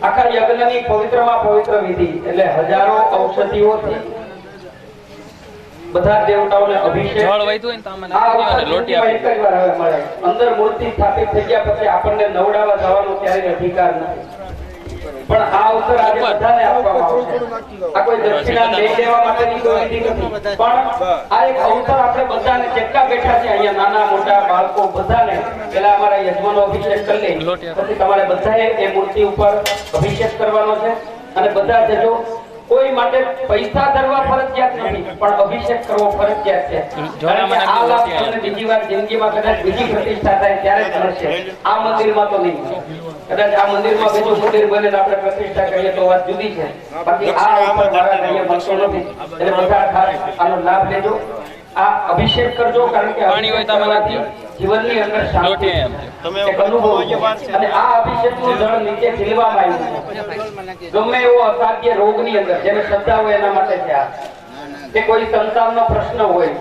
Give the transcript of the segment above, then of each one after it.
આખા યજ્ઞની પવિત્રમાં પવિત્ર વિધિ એટલે હજારો ઔષધિઓથી બધા દેવતાઓને અભિષેક અંદર મૂર્તિ સ્થાપિત થઈ ગયા પછી આપણને નવડાવવા જવાનો ક્યારેય અધિકાર નથી, પણ આ અવસર આજે બધાને આપવામાં આવશે। આ કોઈ દક્ષિણા લઈ લેવા માટેની કોઈ વિધિ નથી, પણ આ એક અવસર આપણે બધાને જેટલા બેઠા છે અહીંયા નાના મોટા બાળકો બધાને પેલા અમારા યજમાનો અભિષેક કરી લે, પછી તમારે બધાએ એ મૂર્તિ ઉપર અભિષેક કરવાનો છે અને બધા જજો। કોઈ માટે પૈસા ધરવા ફરજિયાત નથી, પણ અભિષેક કરવો ફરજિયાત છે। આ લાભ તમને બીજી વાર જિંદગીમાં કદાચ બીજી પ્રતિષ્ઠા થાય ત્યારે જ મળશે, આ મંદિરમાં તો નહીં। કદાચ આ મંદિરમાં બીજું મંદિર બને આપણે પ્રતિષ્ઠા કરીએ તો વાત જુદી છે, બાકી આ ઉપર મારા કહીએ મળતો નથી। એટલે બધા ખાસ આનો લાભ લેજો, આ અભિષેક કરજો, કારણ કે પાણી હોય તમારાથી જીવનની અંદર શાંતિ એક અનુભવ છે। અને આ અભિષેકનું જળ નીચે ખીલવામાં આવ્યું છે, ગમે એવો અસાધ્ય રોગની અંદર જેને શ્રદ્ધા હોય એના માટે છે। આ કે કોઈ સંતાનનો પ્રશ્ન હોય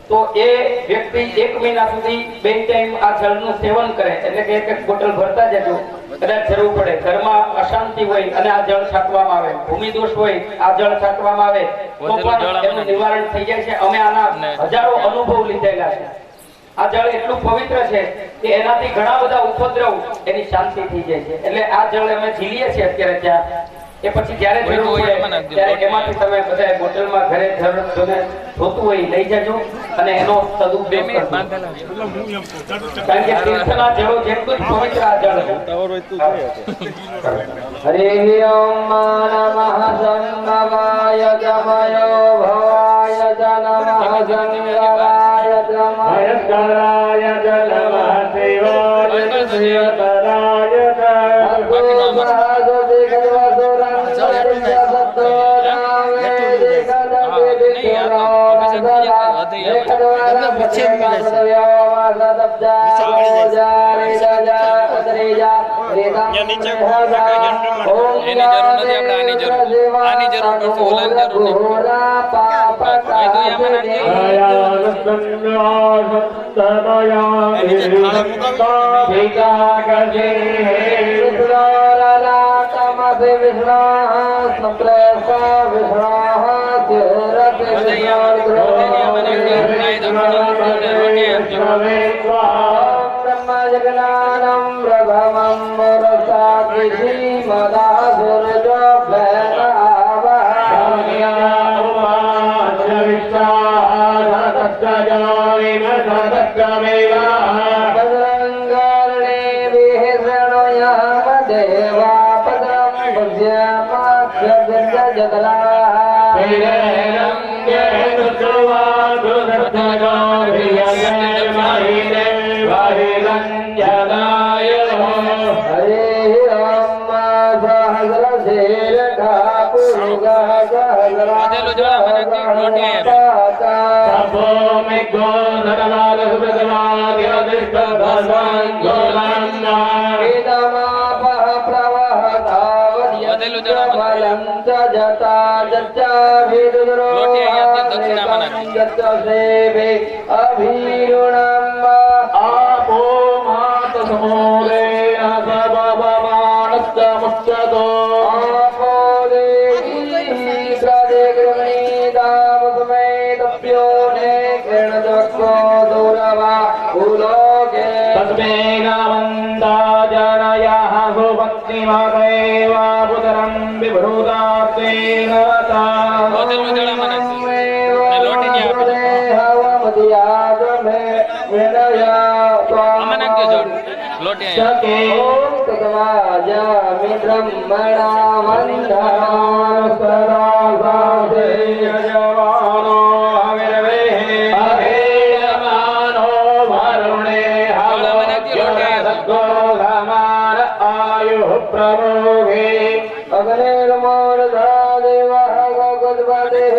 તો એ વ્યક્તિ 1 મહિના સુધી 2 ટાઈમ આ જળનું સેવન કરે, એટલે કે એક બોટલ ભરતા જજો, કદાચ જરૂર પડે ઘરમાં અશાંતિ હોય અને આ જળ છાંટવામાં આવે, ભૂમિ દોષ હોય આ જળ છાંટવામાં આવે તો પણ એનું નિવારણ થઈ જાય છે। અમે આના હજારો અનુભવ લીધેલા છે। આ જળ એટલું પવિત્ર છે કે એનાથી ઘણા બધા ઉપદ્રવ એની શાંતિ થઈ જાય છે, એટલે આ જળ અમે ઝીલીએ છીએ અત્યારે ત્યાં, એ પછી જ્યારે જરૂર પડે ત્યારે એમાંથી તમે બધા બોટલમાં ઘરે જોને જોતું હોય લઈ જજો અને એનો સદુપયોગ કરજો, કારણ કે તીર્થના જળો જેટલું જ પવિત્ર આ જળ છે। હરિ ઓમ નમઃ સંગવાય જમયો ભવાય નમઃ સંગવાય જમય કરાય નમઃ શિવાય શિવતરાય वायुः प्रमोघे अग्निर्मोर्धा देवः गगद्पतेः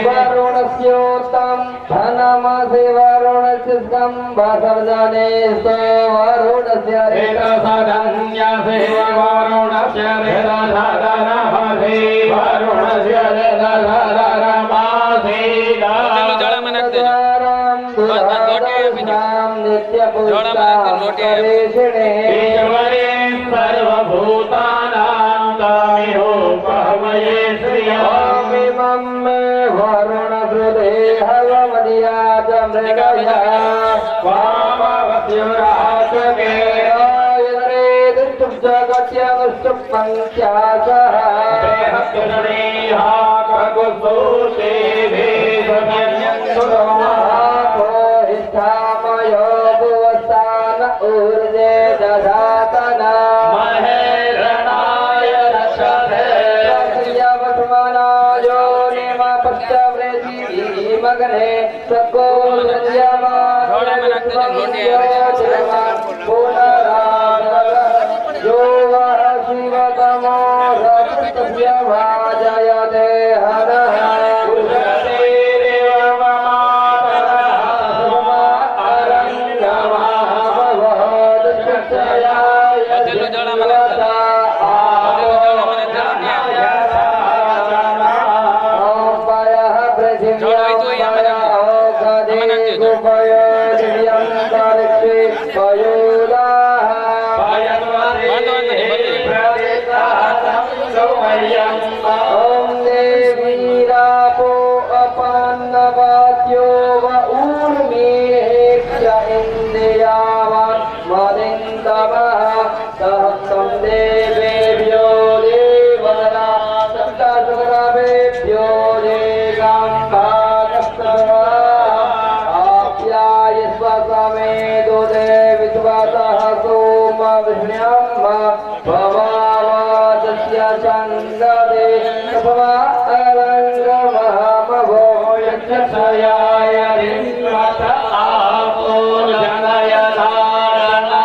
वरुणस्योत्तम धनमसि वरुणस्य स्कम्भसर्जने स्तो वरुणस्य रेतसधन्यसे वरुणस्य रेतसधनमसि वरुणस्य रेतसधनमसि नित्यपुष्टाकरेषिणे सर्वभूतानां दामिहोपहमये श्रियमिमं मे वरुणहृदे हवमदिया च मृगया वामवस्युराचके आयरे दुष्टुप्जगत्यनुष्टुप्पङ्क्यासः प्रेहकृष्णेहा ककुसुषे भेषभ्यन्यन्तुरमापोहिष्ठामयो भुवस्तान ऊर्जे दधातना महेरणाय रक्षते प्रक्रियवस्मनायो निमपश्चव्रेजीमग्ने सको यो वः शिवतमो रजतस्य भाजयते हरः ओम देवीरापो अपन्नवाद्यो व ऊर्मिश्च इन्द्रियावान् मदिन्दवः सहस्रं देवेभ्यो देवता सप्तसुरभेभ्यो देगाम्भाकस्तवा आप्यायस्व समेदो देवित्वतः सोम विष्ण्यम्भ भवावादस्य चन्ददे तपवा अलङ्गमहामभो यक्षयाय रिन्वत आपो जनयधारणा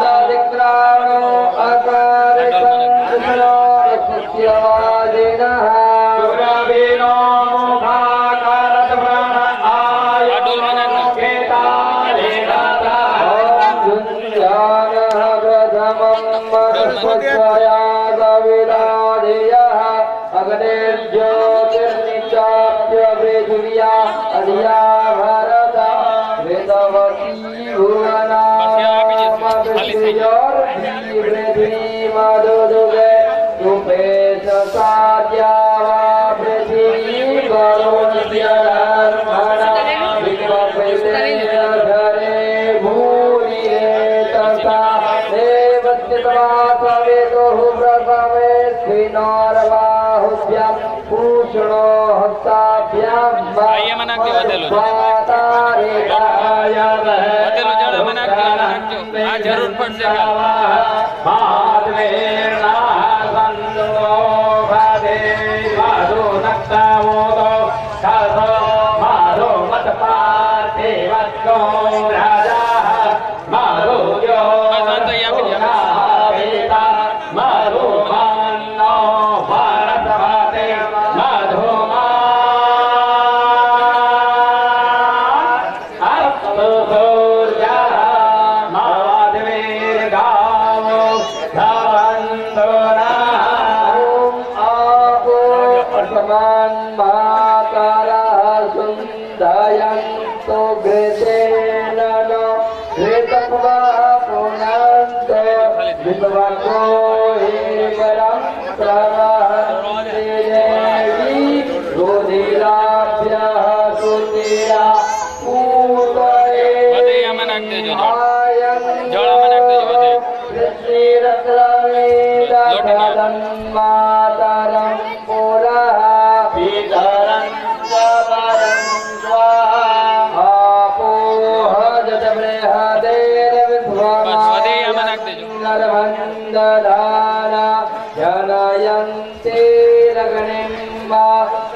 ददिक्राणो अकारिकं सत्यवादिनः सुरविनो मुखाकारद्व्रण आयुर्मनकेताले दाता जुञ्जानः प्रथमं मनस्वया गविदाधियः अग्निर्ज्योतिर्निचाप्य पृथिव्या अधिया भरता वेदवती भुवनामभियोर्धी पृथ्वीमदुदुगे रूपे च साद्या वा पृथिवी वरुणस्यधर्मणा विश्वपैतेर्धरे भूरिरे तथा देवस्यत्वा सवेतोः प्रथमे स्विनार्बाहुभ्यां पूषणो हस्ताभ्यां જરૂર પડશે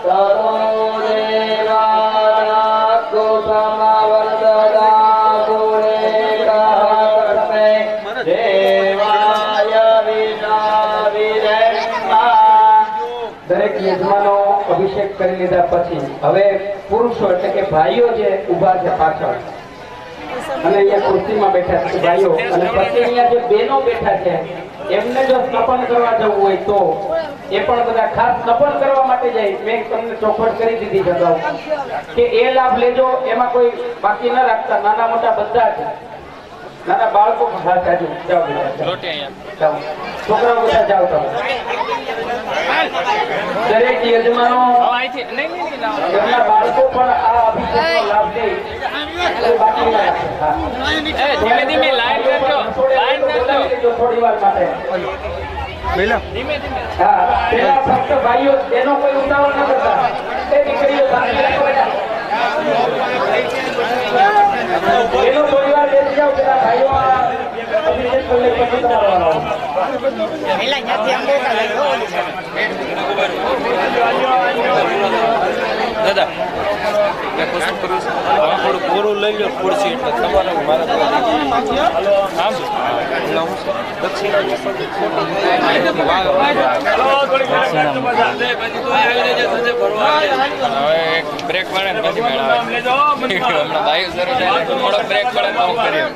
तरो देवानां गोसमावर લીધા પછી હવે પુરુષો એટલે કે ભાઈઓ જે ઊભા છે પાછળ અને અહીંયા ખુરશીમાં બેઠા છે ભાઈઓ, અને પછી અહીંયા જે બહેનો બેઠા છે એમને જો સ્નપન કરવા જવું હોય તો એ પણ બધા ખાસ સ્નપન કરવા માટે જાય. મેં તમને ચોખવટ કરી દીધી છે અગાઉ કે એ લાભ લેજો, એમાં કોઈ બાકી ન રાખતા. નાના મોટા બધા છે, નાના બાળકો પણ ખાસ જાજો. જાઓ જાઓ, છોકરાઓ બધા જાઓ તમે. દરેક યજમાનો એમના બાળકો પણ આ અભિષેકનો લાભ લે. બાકી ના રાખે. ધીમે ધીમે લાઈન કરજો, લાઈન કરજો થોડી વાર માટે. ધીમે ધીમે. હા, પેલા ફક્ત ભાઈઓ એનો કોઈ ઉતાવળ ન કરતા. એ દીકરીઓ બાકી રાખવાના. એનો થોડી વાર બેસી જાઓ. પેલા ભાઈઓ અભિષેક કરી પછી તમારો વારો. દાદા મેં કશું કર્યું છે, થોડું કોરું લઈ લો ખુરશી એટલે તમારે મારા આમ હવે એક બ્રેક પડે ને પછી હમણાં બાઈક શરૂ થાય થોડો બ્રેક પડે તો હું કરીએ.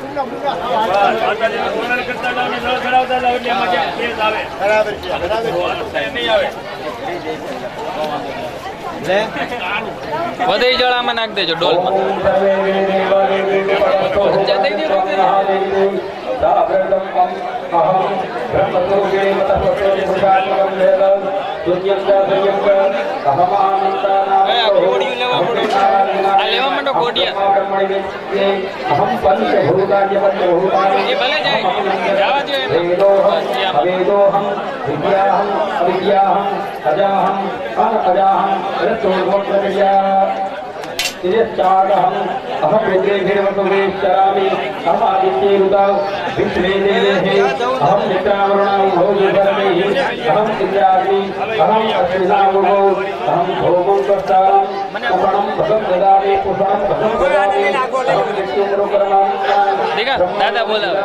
વધે જળામાં નાખ દેજો ડોલમાં. લેવા માંડો કોડિયા એ ભલે જાય જવા દાદા બોલાવે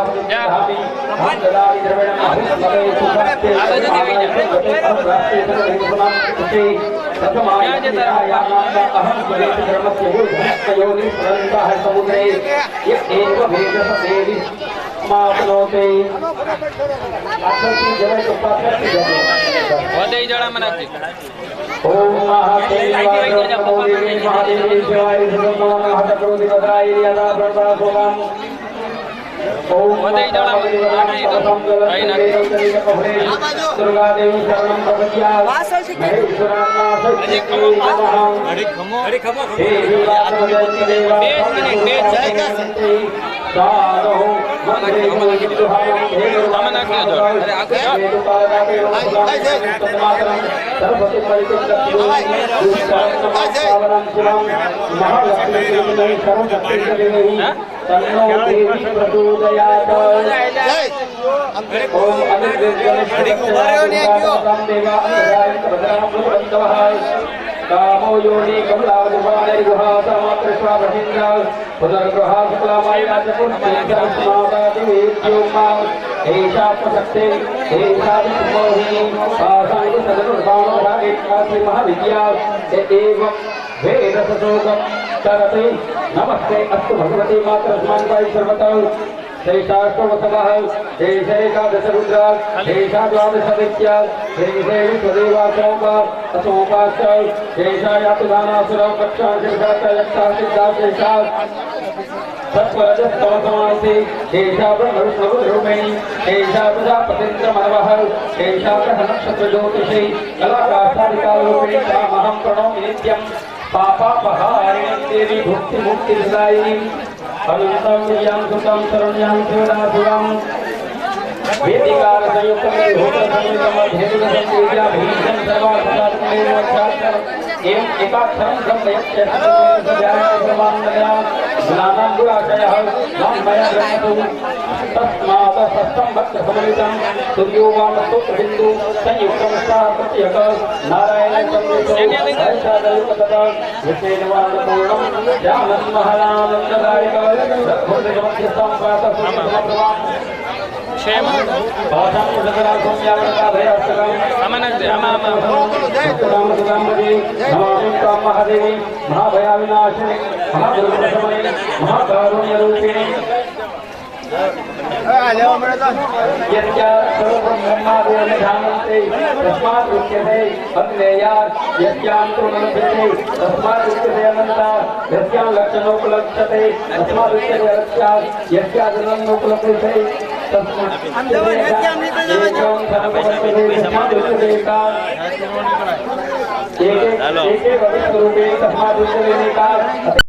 વધે જળામાં નાખી. ओम महादेवी शिवाय दुर्गा देवी शरणं कामो योनि कमलावति गुहा समात्र स्वाभीन्द्र पुनर्ग्रहा शुक्लामाया च पुण्यमाता एषा प्रशक्ते एषा विष्णोहि सासाङ्ग सदनुर्भावभागेकासी महाविद्या एवं वेदसोकं तरते नमस्ते अस्तु भगवती मातरस्मान्वायि सर्वतः शेषाष्टमसवः शेषैकादशरुद्रा शेषा द्वादशदित्या शेषे विश्वदेवासोम असोपाश्च शेषायातु दानासुरं कक्षांशिर्षाश्चा शेषा सत्वरजस्तमसमांसि शेषा ब्रह्मविष्णुरूपिणी शेषा प्रजापतिन्द्रमनवः शेषा ग्रहनक्षत्रज्योतिषी कलाकाष्ठादिकारूपिणी तामहं प्रणौमि नित्यं पापापहारिणीं देवी भुक्तिमुक्तिदायिनीं अनन्तं यं सुतं शरण्यं शिवदाशिवं वेदिकार संयुक्तं भूतसंयुक्तं धेनुसंयुक्तं भीषं सर्वार्थसात्मनेवच्छात्र एवं एकाक्षरं ब्रह्मयक्षसजायसमानया ज्ञानं गुणाशयः वाङ्मया ब्रह्मतु तस्मात् षष्ठं भक्तसमन्वितं सूर्यो वामस्तोत्रबिन्दु संयुक्तं साप्रत्यक नारायणं चन्द्रशोधयुक्ततः विषेण वादपूर्णं ज्ञानं महानानन्ददायक रघुर्निजमध्यस्थं प्रातः क्षेम भाषां सदरासौम्यावृता भयस्तकं अमनग्रे अमामा नमामि महादेवी महाभया विनाशिनी महादुर्गमशमने महाकारुण्यरूपिणी यस्या सर्वब्रह्मादिर्निधानन्ते तस्मात् उच्यते अग्नेयात् यस्यां तृणन्ते तस्मात् उच्यते अनन्ता यस्यां लक्षणोपलक्ष्यते तस्मात् उच्यते अलक्ष्यात् यस्या जननोपलक्ष्यते तस्मात् एक एक स्वरूपे तस्मात् उच्यते एकात्